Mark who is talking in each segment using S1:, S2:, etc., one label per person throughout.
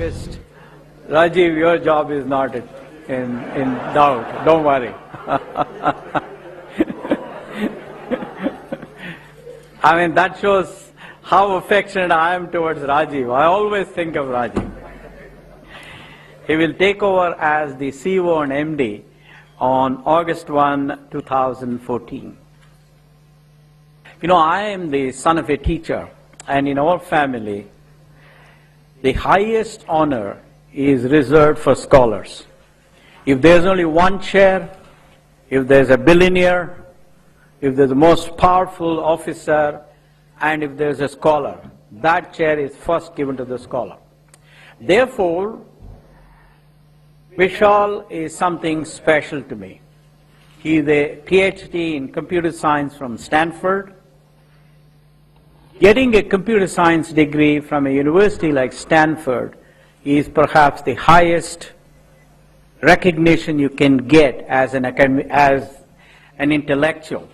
S1: insist, Rajiv, your job is not in doubt. Don't worry. I mean, that shows how affectionate I am towards Rajiv. I always think of Rajiv. He will take over as the CEO and MD on August 1, 2014. You know, I am the son of a teacher, and in our family, the highest honor is reserved for scholars. If there's only one chair, if there's a billionaire, if there's the most powerful officer, and if there's a scholar, that chair is first given to the scholar. Therefore, Vishal is something special to me. He is a PhD in computer science from Stanford. Getting a computer science degree from a university like Stanford is perhaps the highest recognition you can get as an intellectual.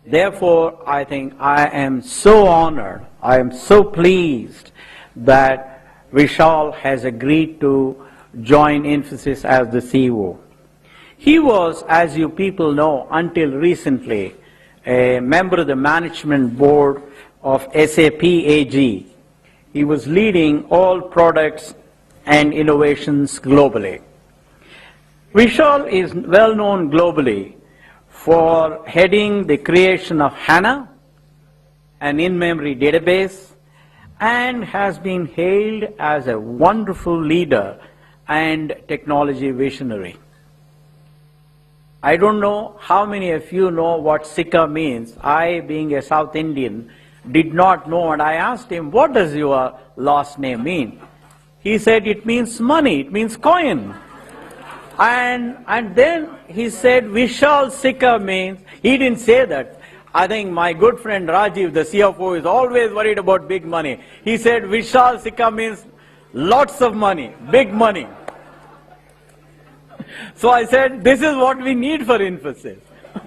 S1: Therefore, I think I am so honored, I am so pleased that Vishal has agreed to join Infosys as the CEO. He was, as you people know, until recently, a member of the management board of SAP AG. He was leading all products and innovations globally. Vishal is well known globally for heading the creation of HANA, an in-memory database, and has been hailed as a wonderful leader and technology visionary. I don't know how many of you know what Sikka means. I, being a South Indian, did not know, and I asked him, what does your last name mean? He said, it means money, it means coin. And then he said, Vishal Sikka means, he didn't say that. I think my good friend Rajiv, the CFO, is always worried about big money. He said, Vishal Sikka means lots of money, big money. So I said, this is what we need for Infosys.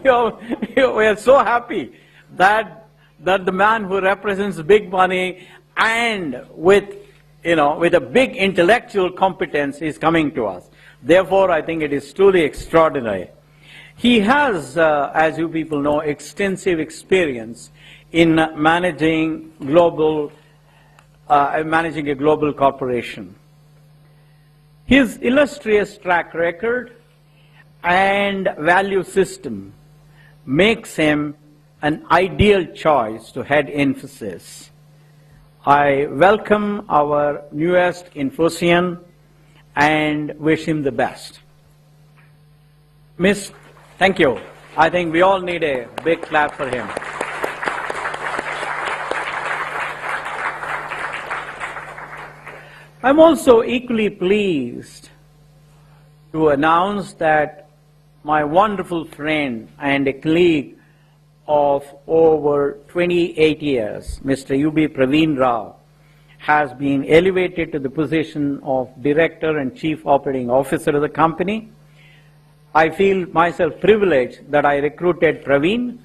S1: We are so happy that the man who represents big money and with a big intellectual competence is coming to us. Therefore, I think it is truly extraordinary. He has, as you people know, extensive experience in managing a global corporation. His illustrious track record and value system makes him an ideal choice to head Infosys. I welcome our newest Infosian and wish him the best. Miss, thank you. I think we all need a big clap for him. I'm also equally pleased to announce that my wonderful friend and a colleague of over 28 years, Mr. U.B. Praveen Rao, has been elevated to the position of Director and Chief Operating Officer of the company. I feel myself privileged that I recruited Praveen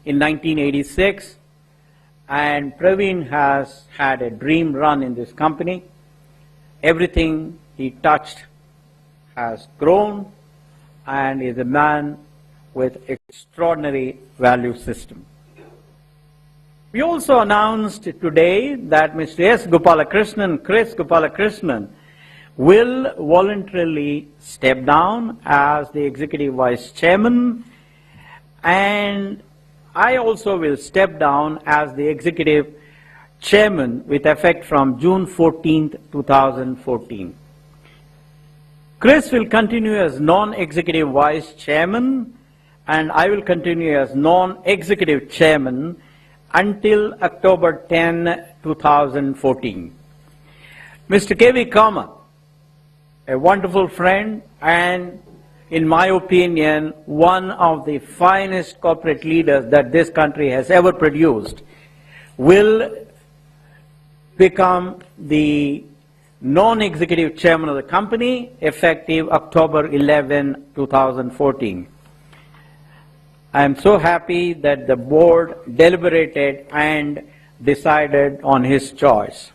S1: in 1986, and Praveen has had a dream run in this company. Everything he touched has grown and is a man with extraordinary value system. We also announced today that Mr. S. Gopalakrishnan, Chris Gopalakrishnan, will voluntarily step down as the Executive Vice Chairman, and I also will step down as the Executive Chairman with effect from June 14th, 2014. Chris will continue as non-executive vice chairman, and I will continue as non-executive chairman until October 10, 2014. Mr. K.V. Kama, a wonderful friend and, in my opinion, one of the finest corporate leaders that this country has ever produced, will become the non-executive chairman of the company effective October 11, 2014. I am so happy that the board deliberated and decided on his choice.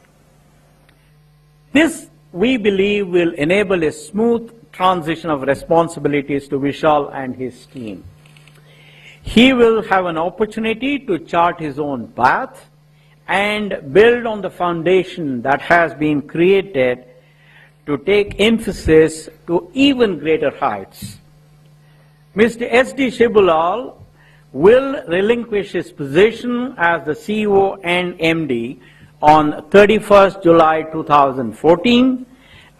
S1: This we believe will enable a smooth transition of responsibilities to Vishal and his team. He will have an opportunity to chart his own path and build on the foundation that has been created to take Infosys to even greater heights. Mr. S.D. Shibulal will relinquish his position as the CEO and MD on 31st July 2014,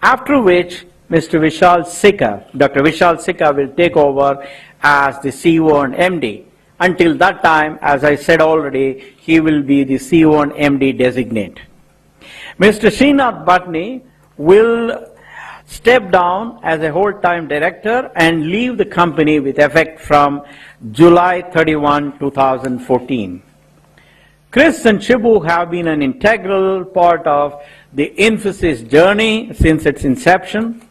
S1: after which Mr. Vishal Sikka, Dr. Vishal Sikka will take over as the CEO and MD. Until that time, as I said already, he will be the CEO and MD designate. Mr. Srinath Bhatni will step down as a whole-time director and leave the company with effect from July 31, 2014. Chris and Shibu have been an integral part of the Infosys journey since its inception.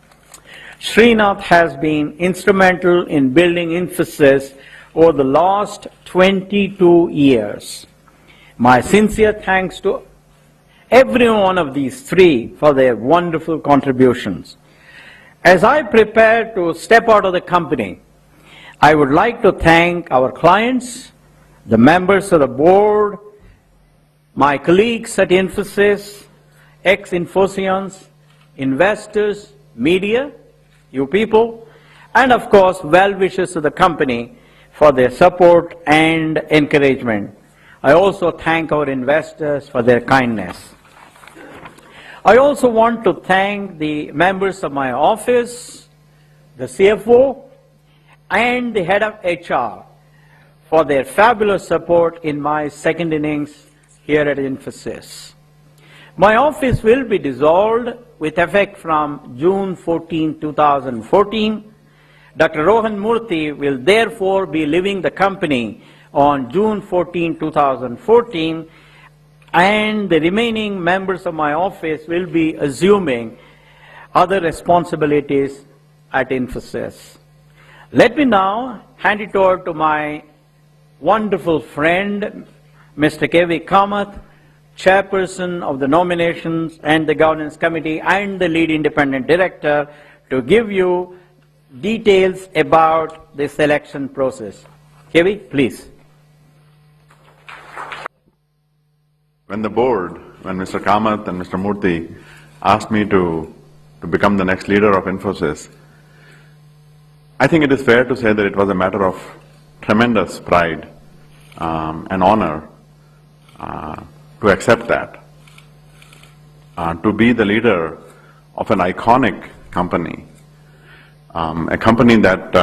S1: Srinath has been instrumental in building Infosys over the last 22 years. My sincere thanks to every one of these three for their wonderful contributions. As I prepare to step out of the company, I would like to thank our clients, the members of the board, my colleagues at Infosys, ex-Infosians, investors, media, you people, and of course well-wishers of the company for their support and encouragement. I also thank our investors for their kindness. I also want to thank the members of my office, the CFO, and the head of HR for their fabulous support in my second innings here at Infosys. My office will be dissolved with effect from June 14, 2014. Dr. Rohan Murthy will therefore be leaving the company on June 14, 2014, and the remaining members of my office will be assuming other responsibilities at Infosys. Let me now hand it over to my wonderful friend, Mr. K.V. Kamath, Chairperson of the Nominations and the Governance Committee and the Lead Independent Director, to give you details about the selection process. K.V., please.
S2: When the board, when Mr. Kamath and Mr. Murthy asked me to become the next leader of Infosys, I think it is fair to say that it was a matter of tremendous pride and honor to accept that, to be the leader of an iconic company, a company that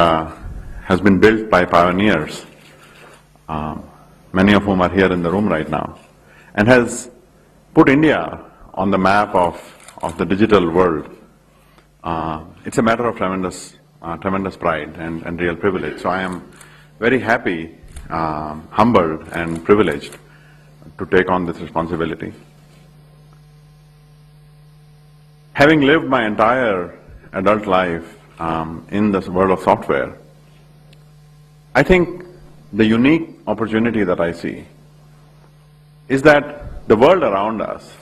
S2: has been built by pioneers, many of whom are here in the room right now, and has put India on the map of the digital world. It's a matter of tremendous pride and real privilege. So I am very happy, humbled and privileged to take on this responsibility. Having lived my entire adult life in this world of software, I think the unique opportunity that I see is that the world around us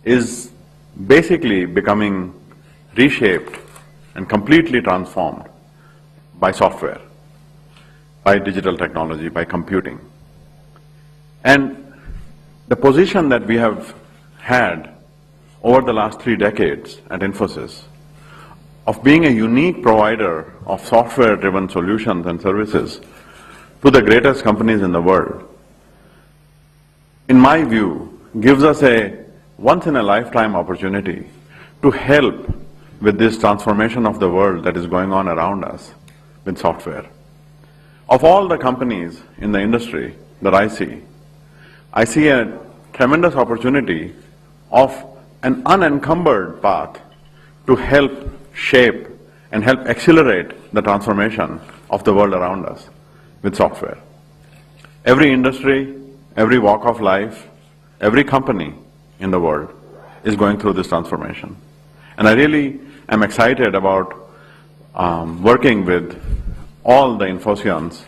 S2: is basically becoming reshaped and completely transformed by software, by digital technology, by computing. And the position that we have had over the last 3 decades at Infosys of being a unique provider of software-driven solutions and services to the greatest companies in the world, in my view, gives us a once-in-a-lifetime opportunity to help with this transformation of the world that is going on around us with software. Of all the companies in the industry that I see a tremendous opportunity of an unencumbered path to help shape and help accelerate the transformation of the world around us with software. Every industry, every walk of life, every company in the world is going through this transformation. And I really am excited about working with all the Infosians,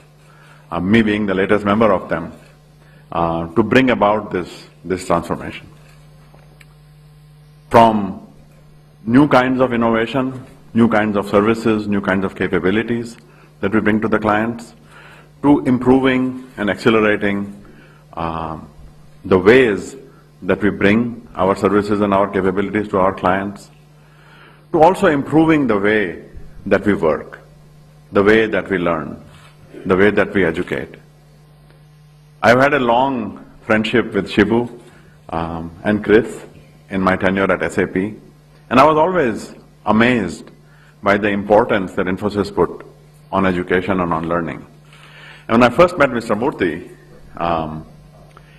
S2: me being the latest member of them, to bring about this transformation. From new kinds of innovation, new kinds of services, new kinds of capabilities that we bring to the clients, to improving and accelerating the ways that we bring our services and our capabilities to our clients, to also improving the way that we work, the way that we learn, the way that we educate. I've had a long friendship with Shibu and Chris in my tenure at SAP, and I was always amazed by the importance that Infosys put on education and on learning. And when I first met Mr. Murthy,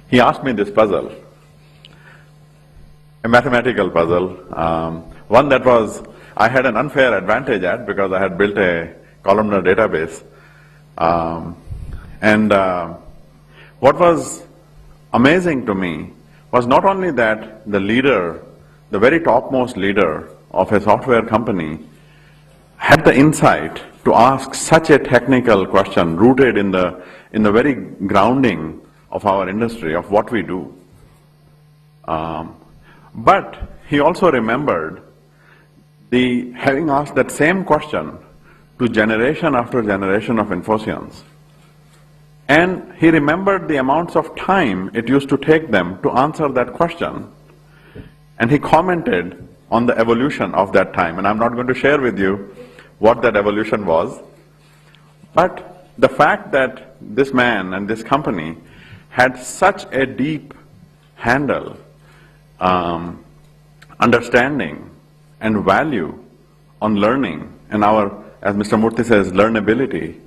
S2: he asked me this puzzle, a mathematical puzzle, one that I had an unfair advantage at because I had built a columnar database. What was amazing to me was not only that the leader, the very topmost leader of a software company, had the insight to ask such a technical question rooted in the very grounding of our industry, of what we do. But he also remembered having asked that same question to generation after generation of Infosians. And he remembered the amounts of time it used to take them to answer that question. And he commented on the evolution of that time. And I'm not going to share with you what that evolution was. But the fact that this man and this company had such a deep handle, understanding and value on learning and our, as Mr. Murthy says, learnability,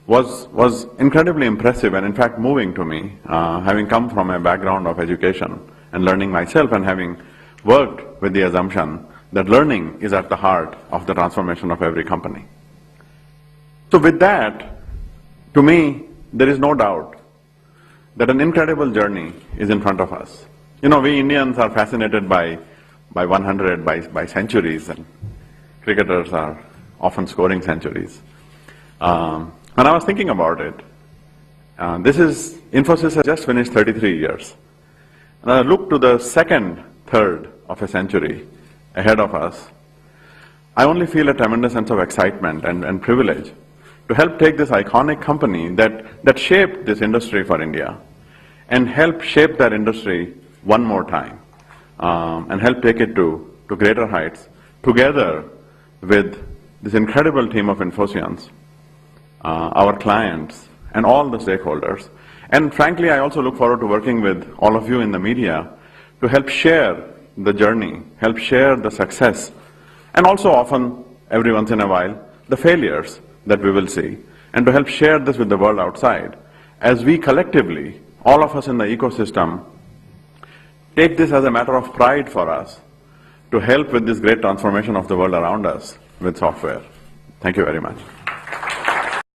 S2: was incredibly impressive and in fact moving to me, having come from a background of education and learning myself and having worked with the assumption that learning is at the heart of the transformation of every company. So with that, to me, there is no doubt that an incredible journey is in front of us. You know, we Indians are fascinated by 100, by centuries, and cricketers are often scoring centuries. When I was thinking about it, Infosys has just finished 33 years. And I look to the second third of a century ahead of us. I only feel a tremendous sense of excitement and privilege to help take this iconic company that shaped this industry for India and help shape that industry one more time and help take it to greater heights together with this incredible team of Infosians, our clients, and all the stakeholders. And frankly, I also look forward to working with all of you in the media to help share the journey, help share the success, and also often, every once in a while, the failures that we will see, and to help share this with the world outside, as we collectively, all of us in the ecosystem, take this as a matter of pride for us to help with this great transformation of the world around us with software. Thank you very much.